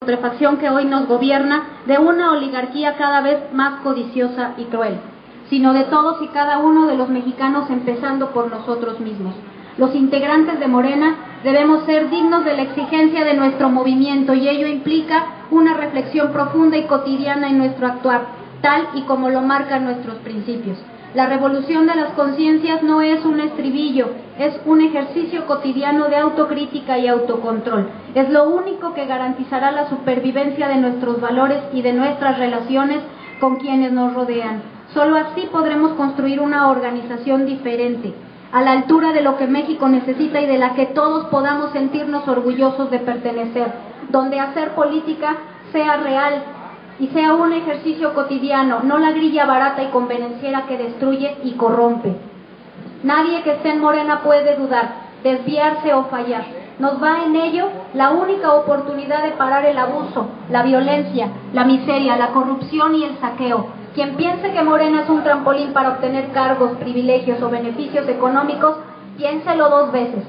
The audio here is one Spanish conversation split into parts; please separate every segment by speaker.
Speaker 1: putrefacción que hoy nos gobierna, de una oligarquía cada vez más codiciosa y cruel, sino de todos y cada uno de los mexicanos, empezando por nosotros mismos. Los integrantes de Morena debemos ser dignos de la exigencia de nuestro movimiento, y ello implica una reflexión profunda y cotidiana en nuestro actuar, tal y como lo marcan nuestros principios. La revolución de las conciencias no es un estribillo, es un ejercicio cotidiano de autocrítica y autocontrol. Es lo único que garantizará la supervivencia de nuestros valores y de nuestras relaciones con quienes nos rodean. Solo así podremos construir una organización diferente, a la altura de lo que México necesita y de la que todos podamos sentirnos orgullosos de pertenecer, donde hacer política sea real y sea un ejercicio cotidiano, no la grilla barata y convenenciera que destruye y corrompe. Nadie que esté en Morena puede dudar, desviarse o fallar. Nos va en ello la única oportunidad de parar el abuso, la violencia, la miseria, la corrupción y el saqueo. Quien piense que Morena es un trampolín para obtener cargos, privilegios o beneficios económicos, piénselo dos veces.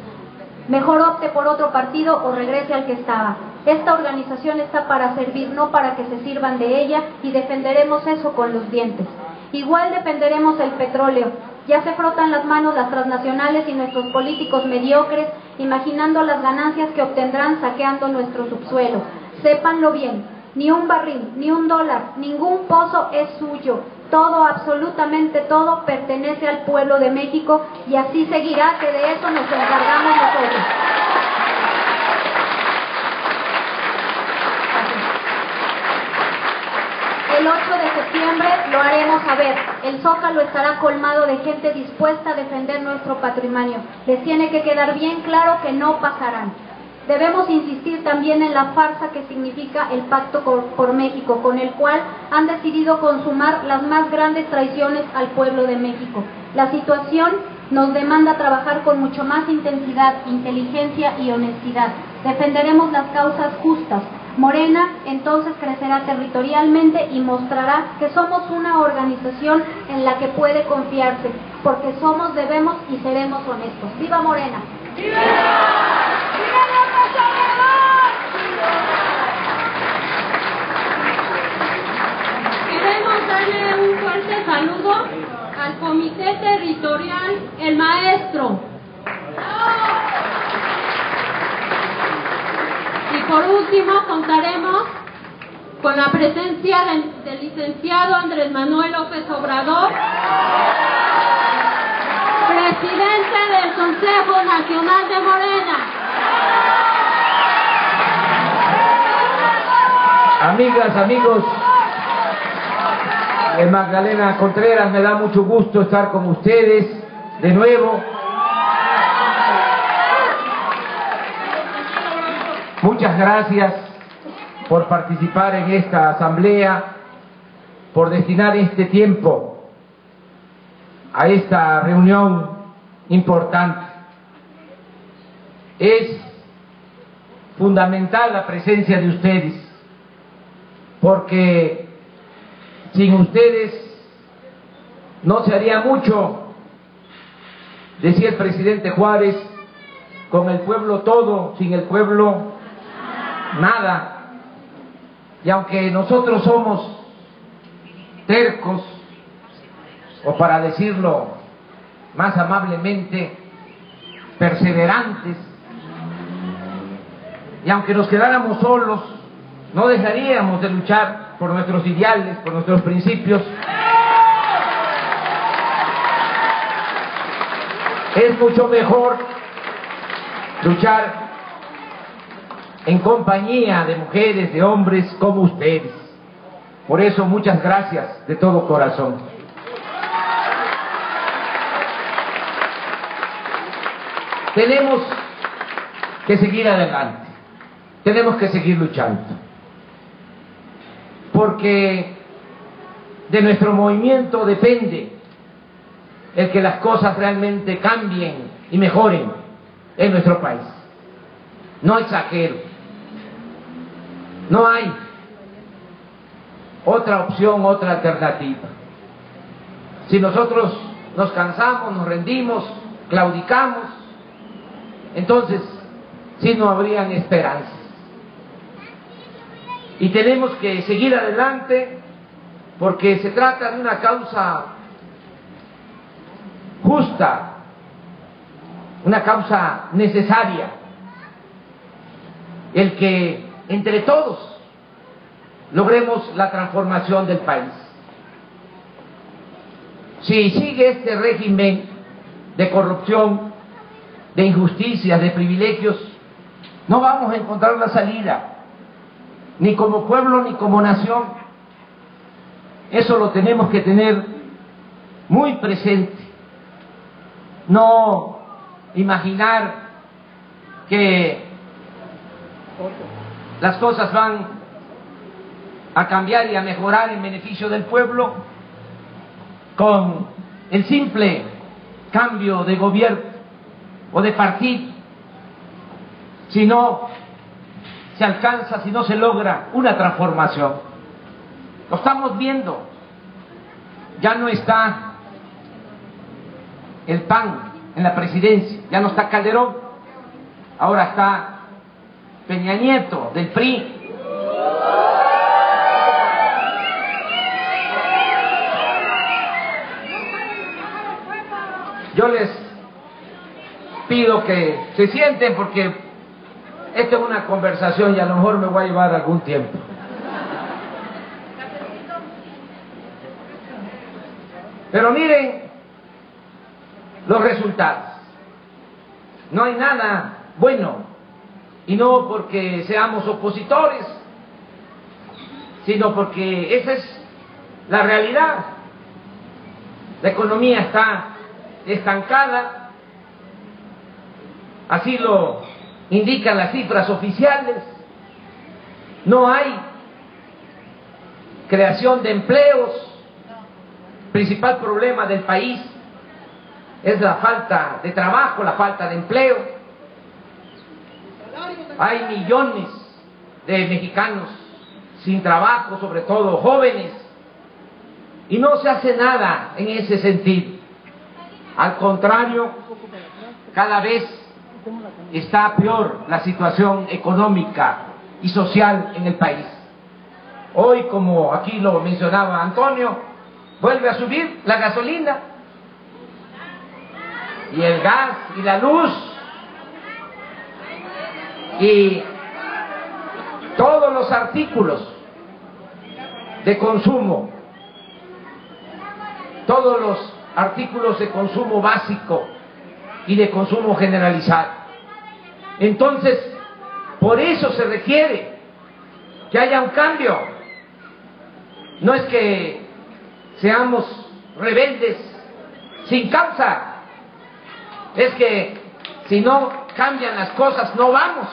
Speaker 1: Mejor opte por otro partido o regrese al que estaba. Esta organización está para servir, no para que se sirvan de ella, y defenderemos eso con los dientes. Igual defenderemos el petróleo. Ya se frotan las manos las transnacionales y nuestros políticos mediocres, imaginando las ganancias que obtendrán saqueando nuestro subsuelo. Sépanlo bien, ni un barril, ni un dólar, ningún pozo es suyo. Todo, absolutamente todo, pertenece al pueblo de México, y así seguirá, que de eso nos encargamos nosotros. El 8 de septiembre lo haremos saber. El Zócalo estará colmado de gente dispuesta a defender nuestro patrimonio. Les tiene que quedar bien claro que no pasarán. Debemos insistir también en la farsa que significa el Pacto por México, con el cual han decidido consumar las más grandes traiciones al pueblo de México. La situación nos demanda trabajar con mucho más intensidad, inteligencia y honestidad. Defenderemos las causas justas. Morena entonces crecerá territorialmente y mostrará que somos una organización en la que puede confiarse, porque somos, debemos y seremos honestos. ¡Viva Morena! ¡Viva! ¡Viva López
Speaker 2: Obrador! Queremos
Speaker 1: ¡Viva!
Speaker 2: darle un fuerte saludo al Comité Territorial El Maestro. Y por último contaremos con la presencia del licenciado Andrés Manuel López Obrador, presidente del Consejo Nacional de Morena.
Speaker 3: Amigas, amigos, Magdalena Contreras, me da mucho gusto estar con ustedes de nuevo. Muchas gracias por participar en esta asamblea, por destinar este tiempo a esta reunión importante. Es fundamental la presencia de ustedes, porque sin ustedes no se haría mucho, decía el presidente Juárez, con el pueblo todo, sin el pueblo nada. Y aunque nosotros somos tercos, o para decirlo más amablemente, perseverantes, y aunque nos quedáramos solos, no dejaríamos de luchar por nuestros ideales, por nuestros principios. Es mucho mejor luchar en compañía de mujeres, de hombres como ustedes. Por eso, muchas gracias de todo corazón. Tenemos que seguir adelante, tenemos que seguir luchando, porque de nuestro movimiento depende el que las cosas realmente cambien y mejoren en nuestro país. No exagero. No hay otra opción, otra alternativa. Si nosotros nos cansamos, nos rendimos, claudicamos, entonces sí no habrían esperanzas. y tenemos que seguir adelante porque se trata de una causa justa, una causa necesaria, el que entre todos logremos la transformación del país. Si sigue este régimen de corrupción, de injusticias, de privilegios, no vamos a encontrar la salida, ni como pueblo ni como nación. Eso lo tenemos que tener muy presente. No imaginar que las cosas van a cambiar y a mejorar en beneficio del pueblo con el simple cambio de gobierno o de partido, si no se alcanza, si no se logra una transformación. Lo estamos viendo, ya no está el PAN en la presidencia, ya no está Calderón, ahora está Peña Nieto del PRI. Yo les pido que se sienten porque esta es una conversación y a lo mejor me voy a llevar algún tiempo. Pero miren los resultados. No hay nada bueno, y no porque seamos opositores, sino porque esa es la realidad. La economía está estancada, así lo indican las cifras oficiales. No hay creación de empleos. El principal problema del país es la falta de trabajo, la falta de empleo. Hay millones de mexicanos sin trabajo, sobre todo jóvenes, y no se hace nada en ese sentido. Al contrario, cada vez está peor la situación económica y social en el país. Hoy, como aquí lo mencionaba Antonio, vuelve a subir la gasolina y el gas y la luz y todos los artículos de consumo, todos los artículos de consumo básico y de consumo generalizado. Entonces, por eso se requiere que haya un cambio. No es que seamos rebeldes sin causa, es que si no cambian las cosas no vamos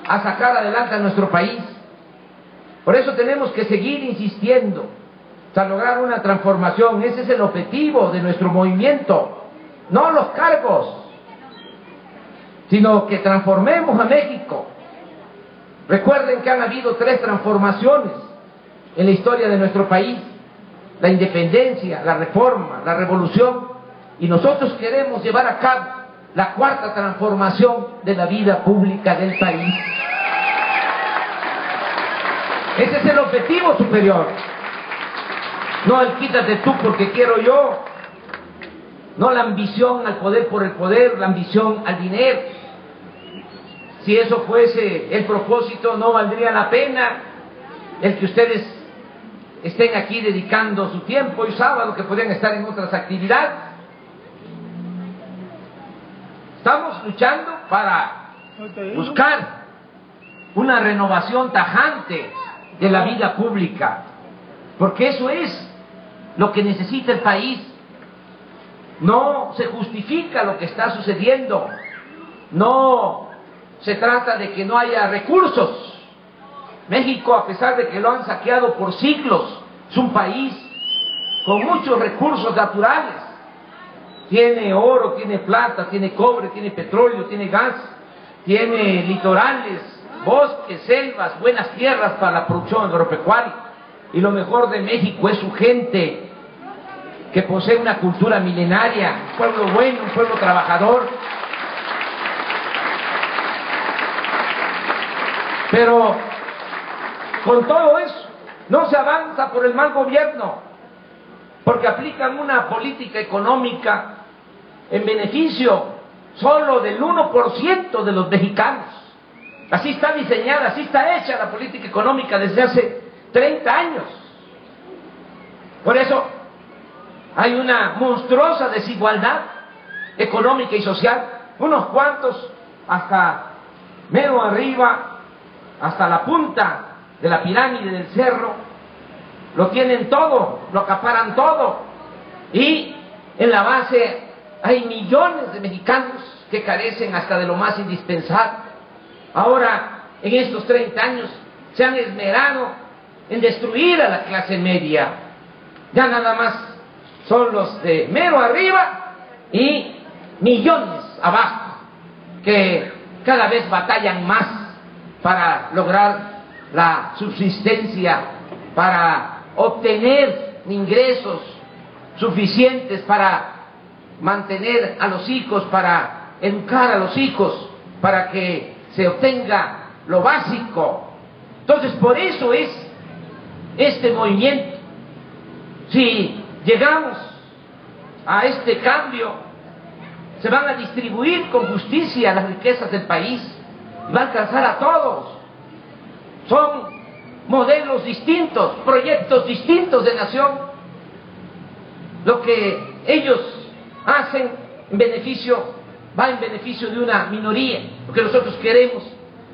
Speaker 3: a sacar adelante a nuestro país. Por eso tenemos que seguir insistiendo hasta lograr una transformación. Ese es el objetivo de nuestro movimiento, no los cargos, sino que transformemos a México. Recuerden que han habido 3 transformaciones en la historia de nuestro país: la independencia, la reforma, la revolución, y nosotros queremos llevar a cabo la 4ª transformación de la vida pública del país. Ese es el objetivo superior, no el quítate tú porque quiero yo, no la ambición al poder por el poder, la ambición al dinero. Si eso fuese el propósito, no valdría la pena el que ustedes estén aquí dedicando su tiempo y sábado, que podrían estar en otras actividades. Estamos luchando para buscar una renovación tajante de la vida pública, porque eso es lo que necesita el país. No se justifica lo que está sucediendo, no se trata de que no haya recursos. México, a pesar de que lo han saqueado por siglos, es un país con muchos recursos naturales. Tiene oro, tiene plata, tiene cobre, tiene petróleo, tiene gas, tiene litorales, bosques, selvas, buenas tierras para la producción agropecuaria. Y lo mejor de México es su gente, que posee una cultura milenaria, un pueblo bueno, un pueblo trabajador. Pero con todo eso no se avanza por el mal gobierno, porque aplican una política económica en beneficio solo del 1% de los mexicanos. Así está diseñada, así está hecha la política económica desde hace 30 años. Por eso hay una monstruosa desigualdad económica y social. Unos cuantos hasta mero arriba, hasta la punta de la pirámide del cerro, lo tienen todo, lo acaparan todo. Y en la base hay millones de mexicanos que carecen hasta de lo más indispensable. Ahora, en estos 30 años, se han esmerado en destruir a la clase media. Ya nada más son los de mero arriba y millones abajo, que cada vez batallan más para lograr la subsistencia, para obtener ingresos suficientes para mantener a los hijos, para educar a los hijos, para que se obtenga lo básico. Entonces, por eso es este movimiento. Si llegamos a este cambio, se van a distribuir con justicia las riquezas del país, va a alcanzar a todos. Son modelos distintos, proyectos distintos de nación. Lo que ellos hacen en beneficio, va en beneficio de una minoría. Lo que nosotros queremos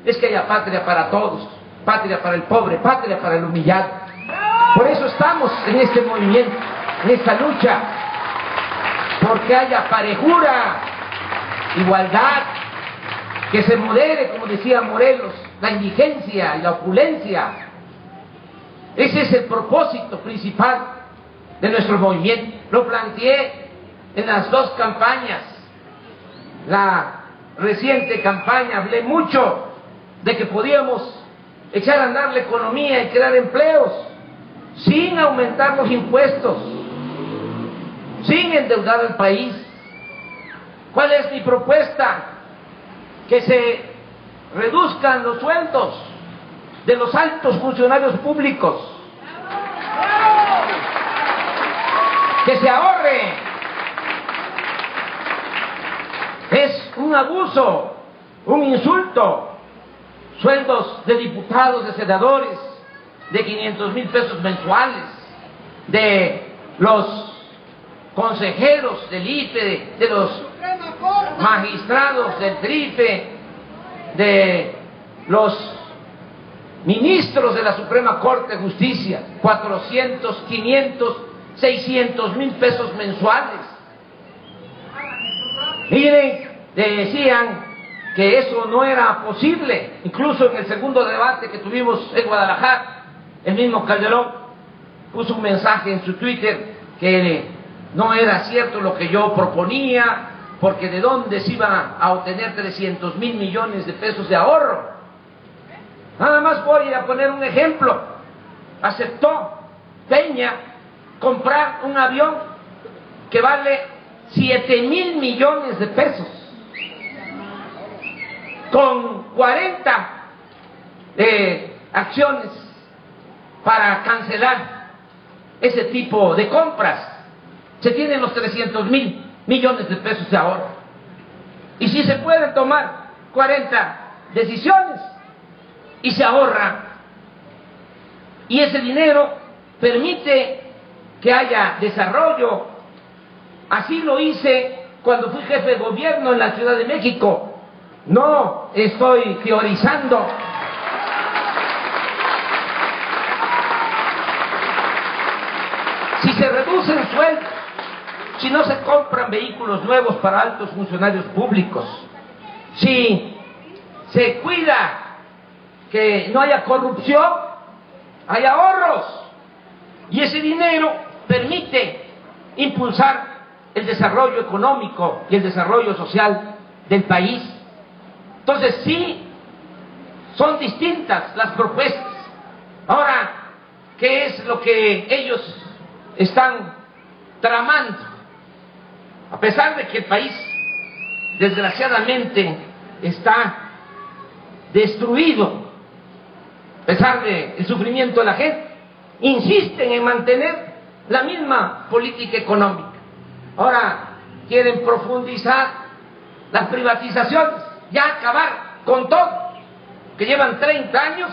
Speaker 3: es que haya patria para todos, patria para el pobre, patria para el humillado. Por eso estamos en este movimiento, en esta lucha, porque haya parejura, igualdad, que se modere, como decía Morelos, la indigencia y la opulencia. Ese es el propósito principal de nuestro movimiento. Lo planteé en las dos campañas. La reciente campaña hablé mucho de que podíamos echar a andar la economía y crear empleos sin aumentar los impuestos, sin endeudar al país. ¿Cuál es mi propuesta? Que se reduzcan los sueldos de los altos funcionarios públicos, que se ahorre. Es un abuso, un insulto. Sueldos de diputados, de senadores, de 500,000 pesos mensuales, de los consejeros del IFE, de los magistrados del TRIFE, de los ministros de la Suprema Corte de Justicia, 400, 500, 600,000 pesos mensuales. Miren, decían que eso no era posible. Incluso en el segundo debate que tuvimos en Guadalajara, el mismo Calderón puso un mensaje en su Twitter que no era cierto lo que yo proponía, porque de dónde se iban a obtener 300,000 millones de pesos de ahorro. Nada más voy a poner un ejemplo. Aceptó Peña comprar un avión que vale 7,000 millones de pesos, con 40 acciones para cancelar ese tipo de compras. Se tienen los 300,000 millones de pesos de ahorro. Y si se pueden tomar 40 decisiones y se ahorra, y ese dinero permite que haya desarrollo. Así lo hice cuando fui jefe de gobierno en la Ciudad de México. No estoy teorizando. Si se reducen sueldos, si no se compran vehículos nuevos para altos funcionarios públicos, si se cuida que no haya corrupción, hay ahorros, y ese dinero permite impulsar el desarrollo económico y el desarrollo social del país. Entonces sí, son distintas las propuestas. Ahora, ¿qué es lo que ellos están tramando? A pesar de que el país, desgraciadamente, está destruido, a pesar del sufrimiento de la gente, insisten en mantener la misma política económica. Ahora quieren profundizar las privatizaciones, ya acabar con todo, que llevan 30 años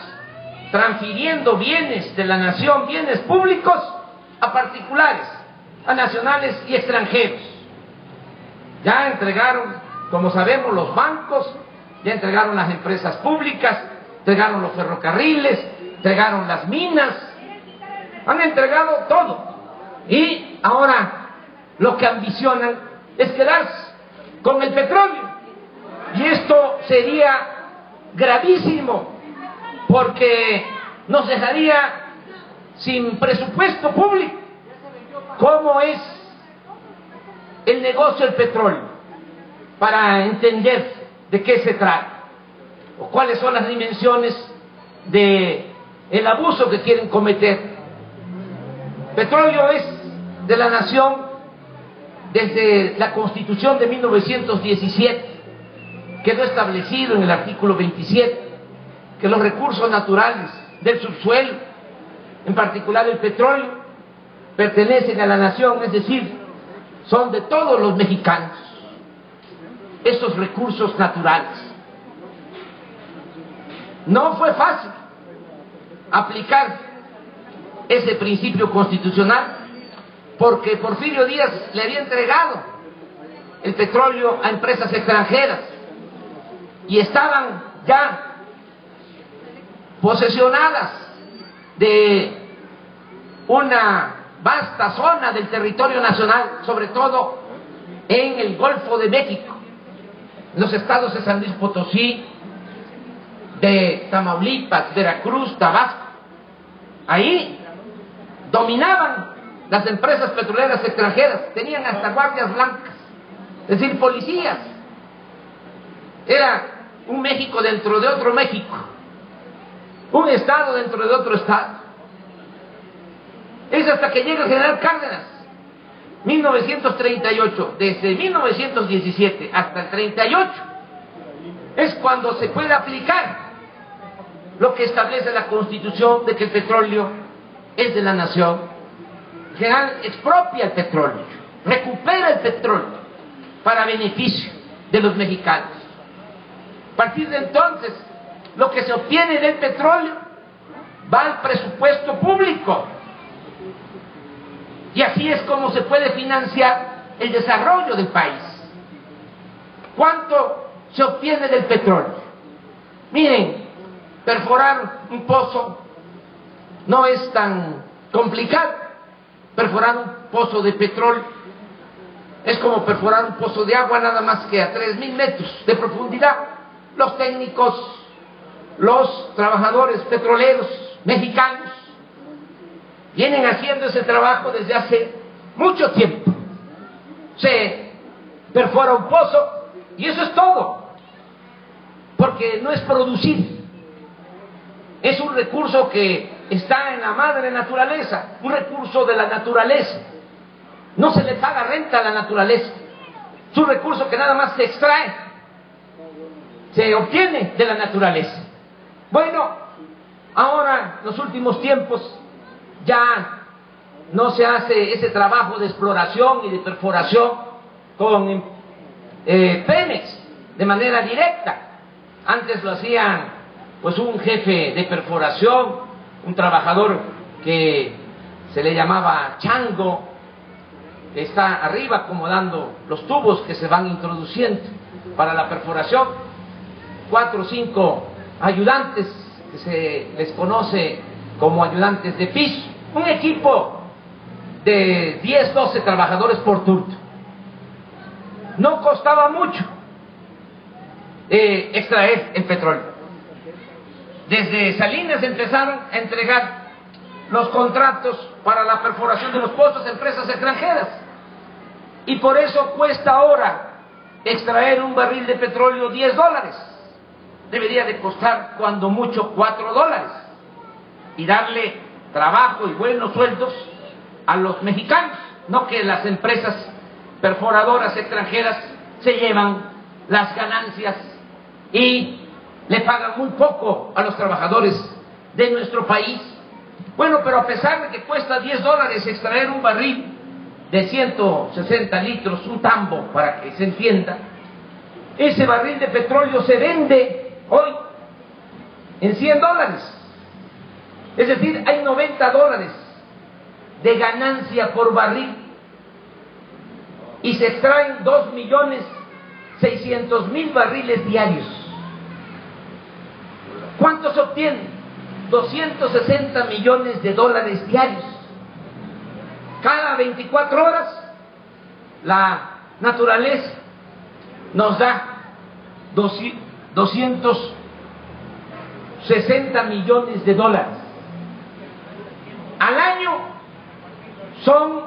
Speaker 3: transfiriendo bienes de la nación, bienes públicos, a particulares, a nacionales y extranjeros. Ya entregaron, como sabemos, los bancos, ya entregaron las empresas públicas, entregaron los ferrocarriles, entregaron las minas, han entregado todo. Y ahora lo que ambicionan es quedarse con el petróleo. Y esto sería gravísimo, porque nos dejaría sin presupuesto público. ¿Cómo es el negocio del petróleo? Para entender de qué se trata, o cuáles son las dimensiones del abuso que quieren cometer. Petróleo es de la nación desde la Constitución de 1917, quedó establecido en el artículo 27 que los recursos naturales del subsuelo, en particular el petróleo, pertenecen a la nación, es decir, son de todos los mexicanos, esos recursos naturales. No fue fácil aplicar ese principio constitucional, porque Porfirio Díaz le había entregado el petróleo a empresas extranjeras y estaban ya posesionadas de una vasta zona del territorio nacional, sobre todo en el Golfo de México, en los estados de San Luis Potosí, de Tamaulipas, Veracruz, Tabasco. Ahí dominaban las empresas petroleras extranjeras, tenían hasta guardias blancas, es decir, policías. Era un México dentro de otro México, un estado dentro de otro estado. Es hasta que llega el general Cárdenas, 1938, desde 1917 hasta el 38, es cuando se puede aplicar lo que establece la Constitución de que el petróleo es de la nación. El general expropia el petróleo, recupera el petróleo para beneficio de los mexicanos. A partir de entonces, lo que se obtiene del petróleo va al presupuesto público. Y así es como se puede financiar el desarrollo del país. ¿Cuánto se obtiene del petróleo? Miren, perforar un pozo no es tan complicado. Perforar un pozo de petróleo es como perforar un pozo de agua, nada más que a 3.000 metros de profundidad. Los técnicos, los trabajadores petroleros mexicanos vienen haciendo ese trabajo desde hace mucho tiempo. Se perfora un pozo y eso es todo, porque no es producir, es un recurso que está en la madre naturaleza, un recurso de la naturaleza. No se le paga renta a la naturaleza, es un recurso que nada más se extrae, se obtiene de la naturaleza. Bueno, ahora en los últimos tiempos ya no se hace ese trabajo de exploración y de perforación con Pemex de manera directa. Antes lo hacían pues un jefe de perforación, un trabajador que se le llamaba chango, que está arriba acomodando los tubos que se van introduciendo para la perforación. 4 o 5 ayudantes que se les conoce como ayudantes de piso, un equipo de 10, 12 trabajadores por turno. No costaba mucho extraer el petróleo. Desde Salinas empezaron a entregar los contratos para la perforación de los pozos a empresas extranjeras, y por eso cuesta ahora extraer un barril de petróleo $10. Debería de costar cuando mucho $4, y darle trabajo y buenos sueldos a los mexicanos, no que las empresas perforadoras extranjeras se llevan las ganancias y le pagan muy poco a los trabajadores de nuestro país. Bueno, pero a pesar de que cuesta $10 extraer un barril de 160 litros, un tambo, para que se entienda, ese barril de petróleo se vende hoy en $100. Es decir, hay $90 de ganancia por barril y se extraen 2.600.000 barriles diarios. ¿Cuánto se obtiene? $260 millones diarios. Cada 24 horas la naturaleza nos da 260 millones de dólares. Al año son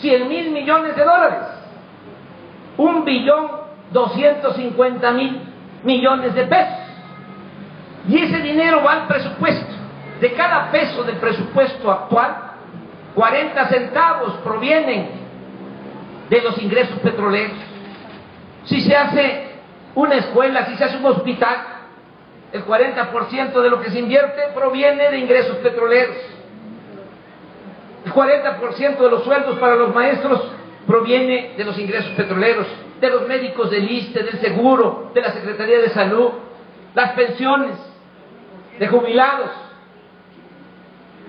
Speaker 3: 100.000 millones de dólares. 1.250.000 millones de pesos. Y ese dinero va al presupuesto. De cada peso del presupuesto actual, 40 centavos provienen de los ingresos petroleros. Si se hace una escuela, si se hace un hospital, el 40% de lo que se invierte proviene de ingresos petroleros. El 40% de los sueldos para los maestros proviene de los ingresos petroleros, de los médicos del ISSSTE, del Seguro, de la Secretaría de Salud, las pensiones de jubilados.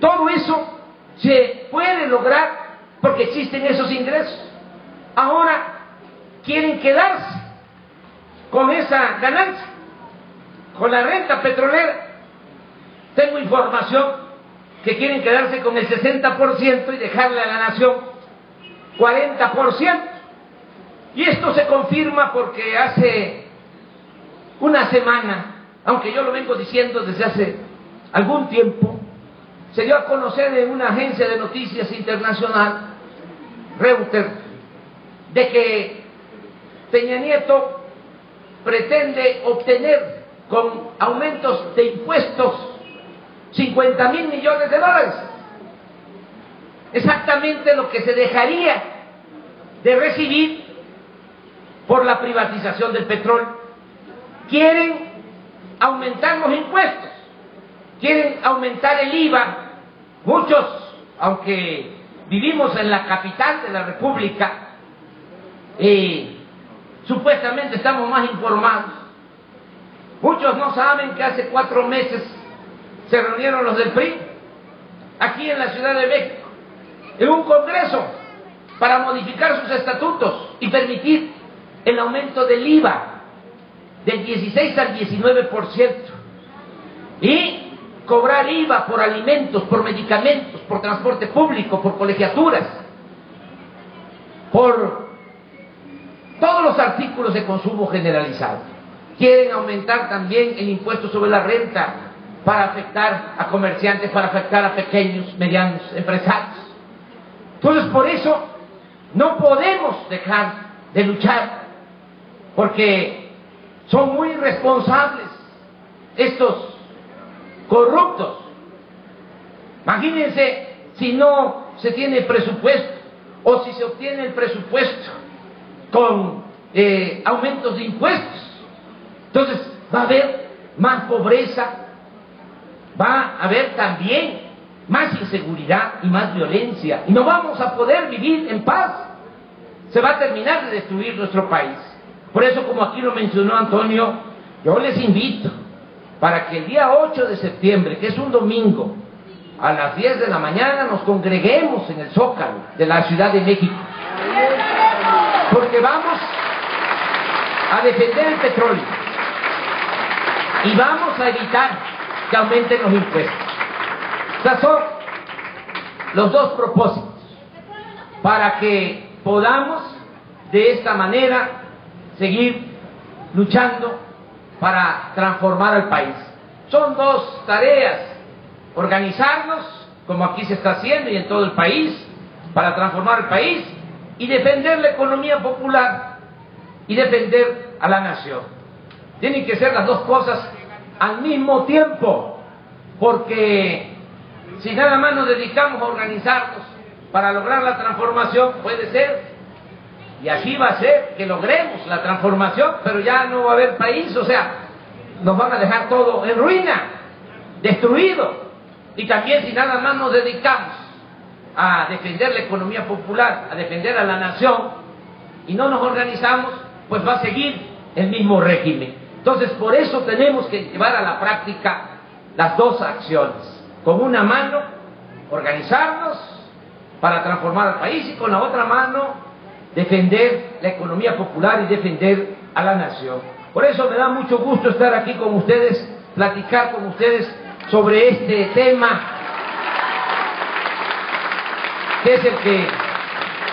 Speaker 3: Todo eso se puede lograr porque existen esos ingresos. Ahora quieren quedarse con esa ganancia, con la renta petrolera. Tengo información que quieren quedarse con el 60% y dejarle a la nación 40%. Y esto se confirma porque hace una semana, aunque yo lo vengo diciendo desde hace algún tiempo, se dio a conocer en una agencia de noticias internacional, Reuters, de que Peña Nieto pretende obtener con aumentos de impuestos 50.000 millones de dólares. Exactamente lo que se dejaría de recibir por la privatización del petróleo. Quieren aumentar los impuestos, quieren aumentar el IVA. Muchos, aunque vivimos en la capital de la República, supuestamente estamos más informados. Muchos no saben que hace 4 meses se reunieron los del PRI aquí en la Ciudad de México en un congreso para modificar sus estatutos y permitir el aumento del IVA del 16 al 19% y cobrar IVA por alimentos, por medicamentos, por transporte público, por colegiaturas, por todos los artículos de consumo generalizado. Quieren aumentar también el impuesto sobre la renta para afectar a comerciantes, para afectar a pequeños, medianos empresarios. Entonces, por eso no podemos dejar de luchar, porque son muy responsables estos corruptos. Imagínense si no se tiene presupuesto o si se obtiene el presupuesto con aumentos de impuestos. Entonces va a haber más pobreza, va a haber también más inseguridad y más violencia, y no vamos a poder vivir en paz. Se va a terminar de destruir nuestro país. Por eso, como aquí lo mencionó Antonio, yo les invito para que el día 8 de septiembre, que es un domingo, a las 10 de la mañana nos congreguemos en el Zócalo de la Ciudad de México, porque vamos a defender el petróleo y vamos a evitar que aumenten los impuestos. Estos son los dos propósitos, para que podamos de esta manera seguir luchando para transformar al país. Son dos tareas: organizarnos, como aquí se está haciendo y en todo el país, para transformar el país, y defender la economía popular y defender a la nación. Tienen que ser las dos cosas al mismo tiempo, porque si nada más nos dedicamos a organizarnos para lograr la transformación, puede ser, y así va a ser, que logremos la transformación, pero ya no va a haber país, o sea, nos van a dejar todo en ruina. destruido. Y también si nada más nos dedicamos a defender la economía popular, a defender a la nación, y no nos organizamos, pues va a seguir el mismo régimen. Entonces, por eso tenemos que llevar a la práctica las dos acciones. Con una mano, organizarnos para transformar al país, y con la otra mano, defender la economía popular y defender a la nación. Por eso me da mucho gusto estar aquí con ustedes, platicar con ustedes sobre este tema, que es el que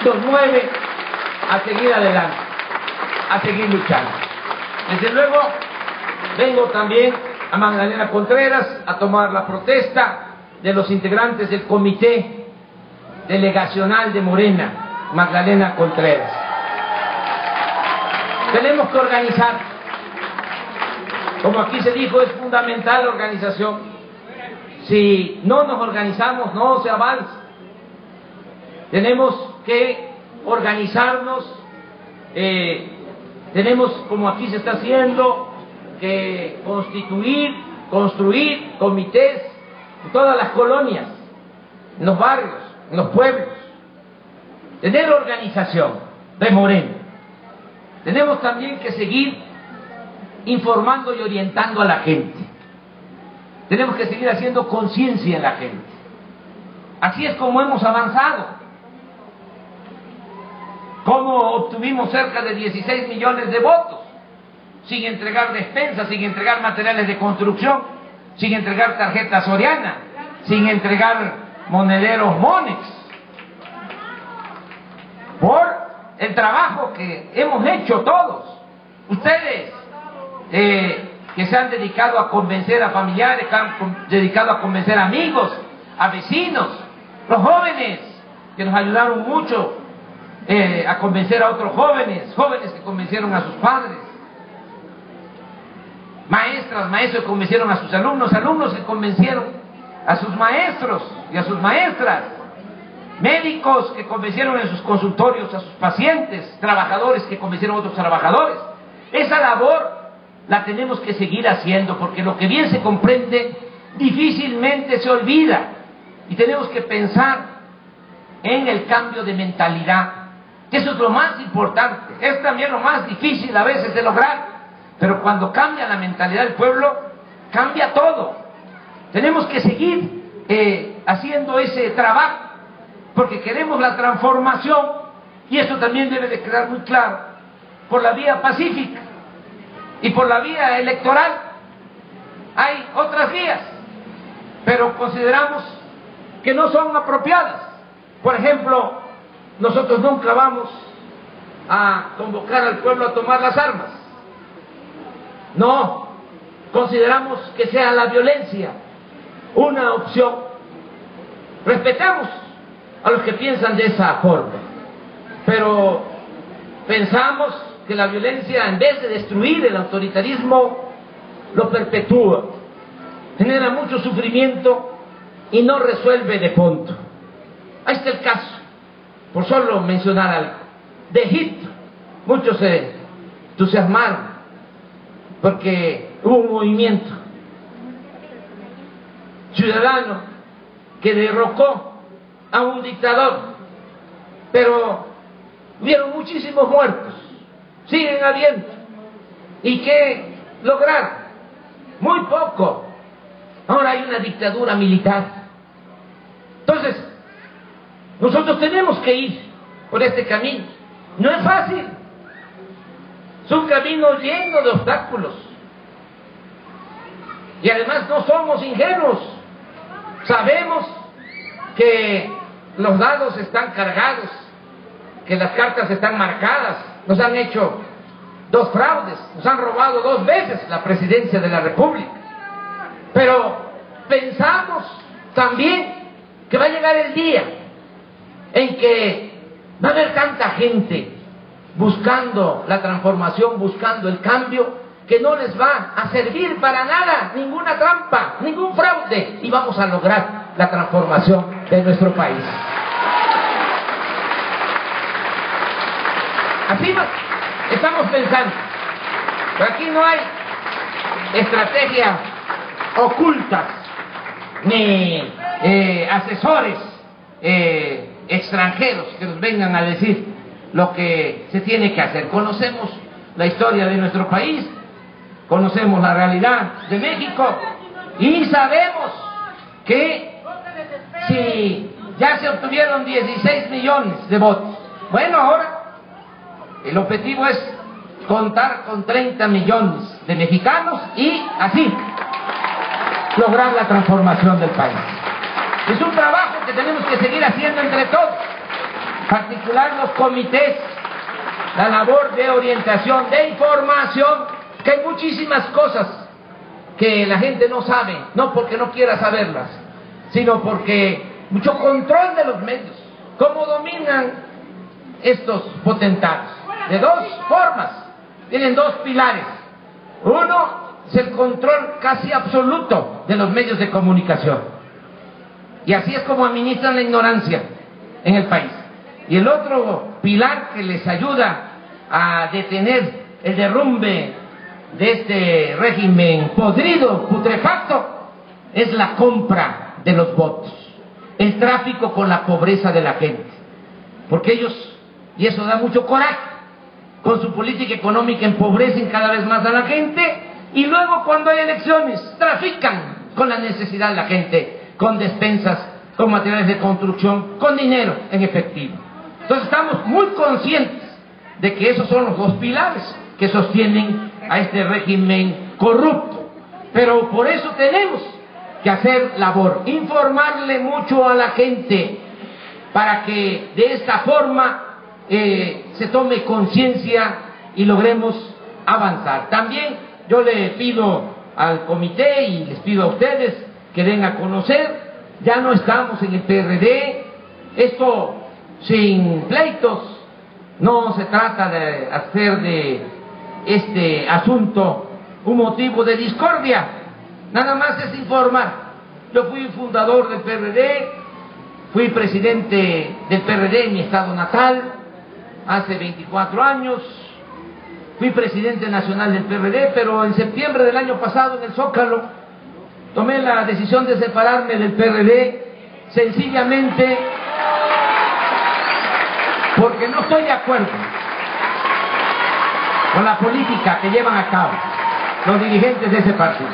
Speaker 3: nos mueve a seguir adelante, a seguir luchando. Desde luego, vengo también a Magdalena Contreras a tomar la protesta de los integrantes del Comité Delegacional de Morena, Magdalena Contreras. Tenemos que organizar. Como aquí se dijo, es fundamental la organización. Si no nos organizamos, no se avanza. Tenemos que organizarnos, tenemos, como aquí se está haciendo, que construir comités en todas las colonias, en los barrios, en los pueblos. Tener organización de Morena. Tenemos también que seguir informando y orientando a la gente. Tenemos que seguir haciendo conciencia en la gente. Así es como hemos avanzado. Cómo obtuvimos cerca de 16 millones de votos, sin entregar despensas, sin entregar materiales de construcción, sin entregar tarjetas Soriana, sin entregar monederos Monex, por el trabajo que hemos hecho todos. Ustedes que se han dedicado a convencer a familiares, que han dedicado a convencer a amigos, a vecinos, los jóvenes que nos ayudaron mucho a convencer a otros jóvenes, jóvenes que convencieron a sus padres, maestras, maestros que convencieron a sus alumnos, alumnos que convencieron a sus maestros y a sus maestras, médicos que convencieron en sus consultorios a sus pacientes, trabajadores que convencieron a otros trabajadores. Esa labor la tenemos que seguir haciendo, porque lo que bien se comprende difícilmente se olvida, y tenemos que pensar en el cambio de mentalidad, que eso es lo más importante. Es también lo más difícil a veces de lograr, pero cuando cambia la mentalidad del pueblo, cambia todo. Tenemos que seguir haciendo ese trabajo, porque queremos la transformación, y eso también debe de quedar muy claro, por la vía pacífica y por la vía electoral. Hay otras vías, pero consideramos que no son apropiadas. Por ejemplo, nosotros nunca vamos a convocar al pueblo a tomar las armas. No, consideramos que sea la violencia una opción. Respetamos a los que piensan de esa forma, pero pensamos que la violencia, en vez de destruir el autoritarismo, lo perpetúa, genera mucho sufrimiento y no resuelve de fondo. Ahí está el caso, por solo mencionar algo, de Egipto. Muchos se entusiasmaron porque hubo un movimiento ciudadano que derrocó a un dictador, pero hubieron muchísimos muertos, siguen habiendo. ¿Y qué lograron? Muy poco. Ahora hay una dictadura militar. Entonces, nosotros tenemos que ir por este camino. No es fácil, es un camino lleno de obstáculos, y además no somos ingenuos. Sabemos que los dados están cargados, que las cartas están marcadas. Nos han hecho 2 fraudes, nos han robado 2 veces la presidencia de la República, pero pensamos también que va a llegar el día en que va a haber tanta gente buscando la transformación, buscando el cambio, que no les va a servir para nada, ninguna trampa, ningún fraude, y vamos a lograr la transformación de nuestro país. Así estamos pensando, pero aquí no hay estrategias ocultas ni asesores extranjeros que nos vengan a decir lo que se tiene que hacer. Conocemos la historia de nuestro país, conocemos la realidad de México y sabemos que si ya se obtuvieron 16 millones de votos, bueno, ahora el objetivo es contar con 30 millones de mexicanos y así lograr la transformación del país. Es un trabajo que tenemos que seguir haciendo entre todos, en particular los comités, la labor de orientación, de información, que hay muchísimas cosas que la gente no sabe, no porque no quiera saberlas, sino porque mucho control de los medios. ¿Cómo dominan estos potentados? De dos formas, tienen dos pilares. Uno es el control casi absoluto de los medios de comunicación, y así es como administran la ignorancia en el país. Y el otro pilar que les ayuda a detener el derrumbe de este régimen podrido, putrefacto, es la compra de los votos, el tráfico con la pobreza de la gente. Porque ellos, y eso da mucho coraje, con su política económica empobrecen cada vez más a la gente, y luego cuando hay elecciones trafican con la necesidad de la gente, con despensas, con materiales de construcción, con dinero en efectivo. Entonces estamos muy conscientes de que esos son los dos pilares que sostienen a este régimen corrupto. Pero por eso tenemos que hacer labor, informarle mucho a la gente para que de esta forma se tome conciencia y logremos avanzar. También yo le pido al comité y les pido a ustedes que den a conocer, ya no estamos en el PRD, esto sin pleitos, no se trata de hacer de este asunto un motivo de discordia, nada más es informar. Yo fui fundador del PRD, fui presidente del PRD en mi estado natal hace 24 años, fui presidente nacional del PRD, pero en septiembre del año pasado en el Zócalo tomé la decisión de separarme del PRD sencillamente porque no estoy de acuerdo con la política que llevan a cabo los dirigentes de ese partido.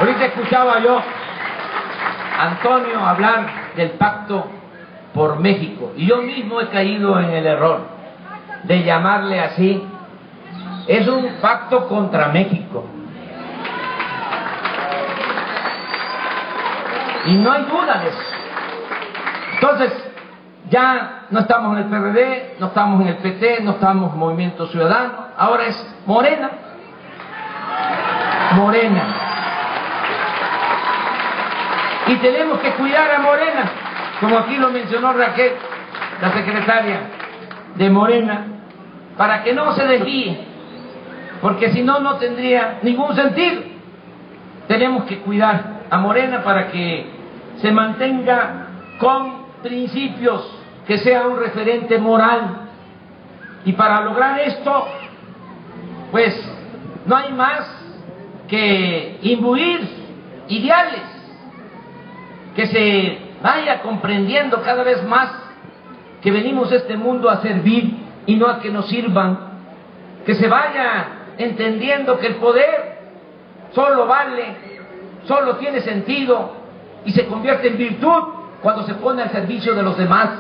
Speaker 3: Ahorita escuchaba yo a Antonio hablar del pacto por México y yo mismo he caído en el error de llamarle así. Es un pacto contra México. Y no hay duda de eso. Entonces, ya no estamos en el PRD, no estamos en el PT, no estamos en Movimiento Ciudadano, ahora es Morena. Morena. Y tenemos que cuidar a Morena, como aquí lo mencionó Raquel, la secretaria de Morena, para que no se desvíe, porque si no, no tendría ningún sentido. Tenemos que cuidar a Morena para que se mantenga con principios, que sea un referente moral. Y para lograr esto, pues no hay más que imbuir ideales, que se vaya comprendiendo cada vez más que venimos a este mundo a servir y no a que nos sirvan, que se vaya entendiendo que el poder solo vale, solo tiene sentido y se convierte en virtud cuando se pone al servicio de los demás,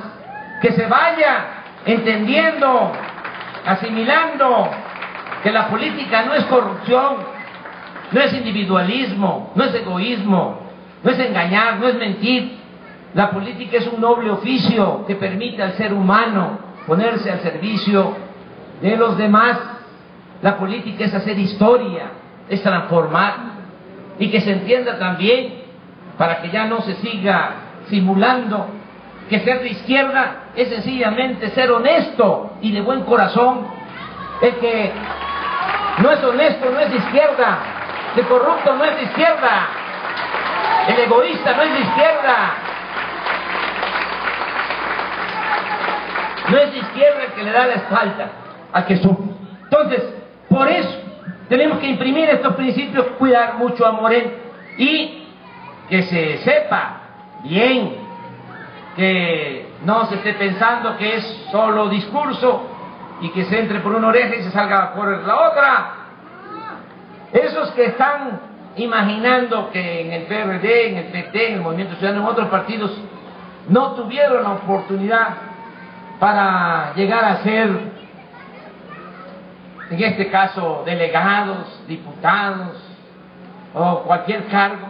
Speaker 3: que se vaya entendiendo, asimilando que la política no es corrupción, no es individualismo, no es egoísmo, no es engañar, no es mentir. La política es un noble oficio que permite al ser humano ponerse al servicio de los demás. La política es hacer historia, es transformar, y que se entienda también, para que ya no se siga simulando, que ser de izquierda es sencillamente ser honesto y de buen corazón. El que no es honesto no es de izquierda, el corrupto no es de izquierda, el egoísta no es de izquierda, no es de izquierda el que le da la espalda al que sufre. Entonces, por eso tenemos que imprimir estos principios, cuidar mucho a Morena y que se sepa bien, que no se esté pensando que es solo discurso y que se entre por una oreja y se salga por la otra. Esos que están imaginando que en el PRD, en el PT, en el Movimiento Ciudadano, en otros partidos, no tuvieron la oportunidad para llegar a ser, en este caso, delegados, diputados o cualquier cargo,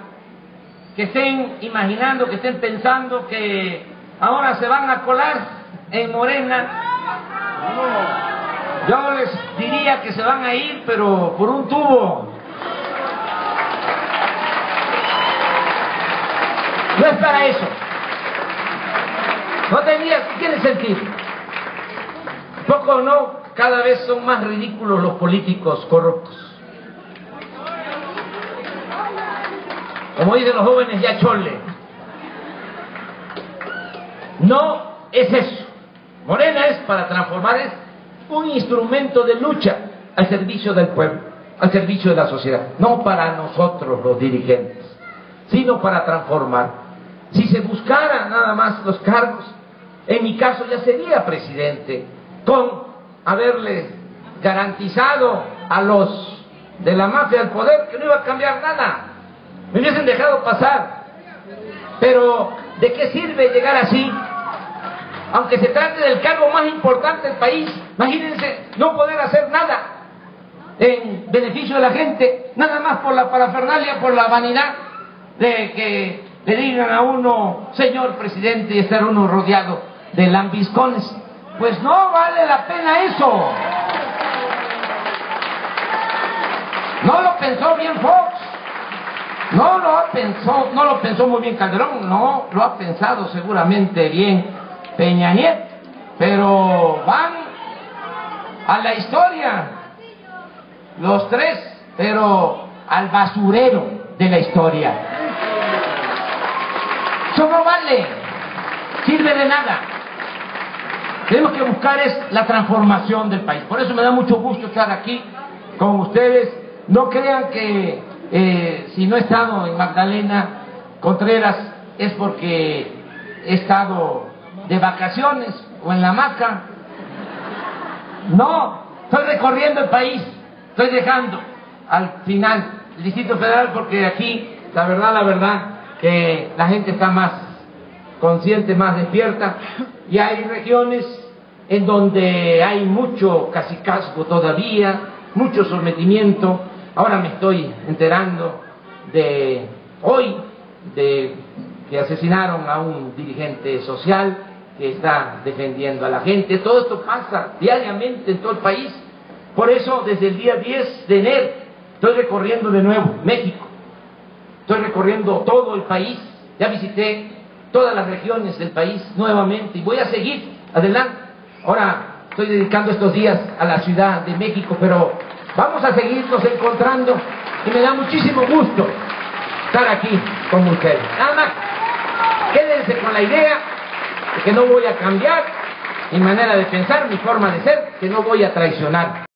Speaker 3: que estén imaginando, que estén pensando que ahora se van a colar en Morena. Yo les diría que se van a ir, pero por un tubo. No es para eso. No tiene sentido. Poco o no, cada vez son más ridículos los políticos corruptos. Como dicen los jóvenes, ya chole. No es eso. Morena es para transformar, es un instrumento de lucha al servicio del pueblo, al servicio de la sociedad. No para nosotros los dirigentes, sino para transformar. Si se buscara nada más los cargos, en mi caso ya sería presidente, con haberle garantizado a los de la mafia del poder que no iba a cambiar nada. Me hubiesen dejado pasar. Pero ¿de qué sirve llegar así? Aunque se trate del cargo más importante del país, imagínense no poder hacer nada en beneficio de la gente, nada más por la parafernalia, por la vanidad de que le digan a uno, señor presidente, y estar uno rodeado de lambiscones. Pues no vale la pena eso. No lo pensó bien Fox, no lo pensó muy bien Calderón, no lo ha pensado seguramente bien Peña Nieto, pero van a la historia los tres, pero al basurero de la historia. Eso no vale, sirve de nada. Tenemos que buscar es la transformación del país. Por eso me da mucho gusto estar aquí con ustedes. No crean que si no he estado en Magdalena Contreras es porque he estado de vacaciones o en la hamaca. No, estoy recorriendo el país. Estoy dejando al final el Distrito Federal porque aquí, la verdad, que la gente está más consciente, más despierta, y hay regiones en donde hay mucho cacicazgo todavía, mucho sometimiento. Ahora me estoy enterando de hoy de que asesinaron a un dirigente social que está defendiendo a la gente. Todo esto pasa diariamente en todo el país. Por eso desde el día 10 de enero estoy recorriendo de nuevo México. Estoy recorriendo todo el país, ya visité todas las regiones del país nuevamente y voy a seguir adelante. Ahora estoy dedicando estos días a la Ciudad de México, pero vamos a seguirnos encontrando y me da muchísimo gusto estar aquí con ustedes. Nada más, quédense con la idea de que no voy a cambiar mi manera de pensar, mi forma de ser, que no voy a traicionar